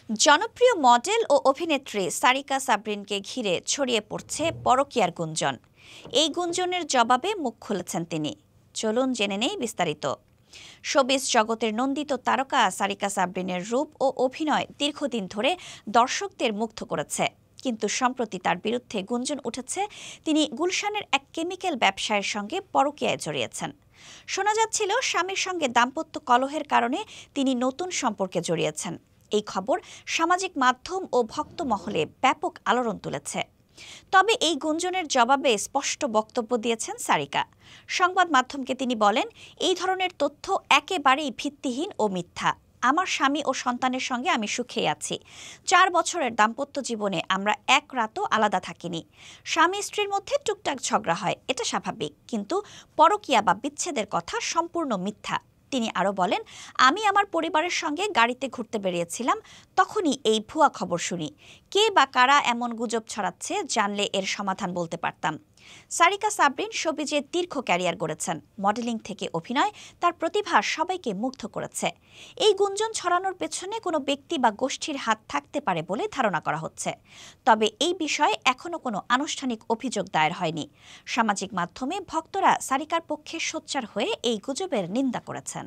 জনপ্রিয় মডেল ও অভিনেত্রী সারিকা সাবরিনকে ঘিরে ছড়িয়ে পড়ছে পরকীয়ার গুঞ্জন। এই গুঞ্জনের জবাবে মুখ খুলেছেন তিনি। চলুন জেনে নেই বিস্তারিত। শোবিজ জগতের নন্দিত তারকা সারিকা সাবরিনের রূপ ও অভিনয় দীর্ঘদিন ধরে দর্শকদের মুগ্ধ করেছে, কিন্তু সম্প্রতি তার বিরুদ্ধে গুঞ্জন উঠেছে তিনি গুলশানের এক কেমিক্যাল ব্যবসায়ের সঙ্গে পরকীয়ায় জড়িয়েছেন। শোনা যাচ্ছিল স্বামীর সঙ্গে দাম্পত্য কলহের কারণে তিনি নতুন সম্পর্কে জড়িয়েছেন। এই খবর সামাজিক মাধ্যম ও ভক্ত মহলে ব্যাপক আলোড়ন তুলেছে। তবে এই গুঞ্জনের জবাবে স্পষ্ট বক্তব্য দিয়েছেন সারিকা। সংবাদ মাধ্যমকে তিনি বলেন, এই ধরনের তথ্য একেবারেই ভিত্তিহীন ও মিথ্যা। আমার স্বামী ও সন্তানের সঙ্গে আমি সুখেই আছি। 4 বছরের দাম্পত্য জীবনে আমরা এক রাতও আলাদা থাকিনি। স্বামী স্ত্রীর মধ্যে টুকটাক ঝগড়া হয়, এটা স্বাভাবিক, কিন্তু পরকীয়া বা বিচ্ছেদের কথা সম্পূর্ণ মিথ্যা। তিনি আরও বলেন, আমি আমার পরিবারের সঙ্গে গাড়িতে ঘুরতে বেরিয়েছিলাম, তখনই এই ভুয়া খবর শুনি। কে বা কারা এমন গুজব ছড়াচ্ছে জানলে এর সমাধান বলতে পারতাম। সারিকা সাবরিন শোবিজে দীর্ঘ ক্যারিয়ার গড়েছেন। মডেলিং থেকে অভিনয়, তার প্রতিভা সবাইকে মুগ্ধ করেছে। এই গুঞ্জন ছড়ানোর পেছনে কোনো ব্যক্তি বা গোষ্ঠীর হাত থাকতে পারে বলে ধারণা করা হচ্ছে। তবে এই বিষয়ে এখনো কোনো আনুষ্ঠানিক অভিযোগ দায়ের হয়নি। সামাজিক মাধ্যমে ভক্তরা সারিকার পক্ষে সোচ্চার হয়ে এই গুজবের নিন্দা করেছেন।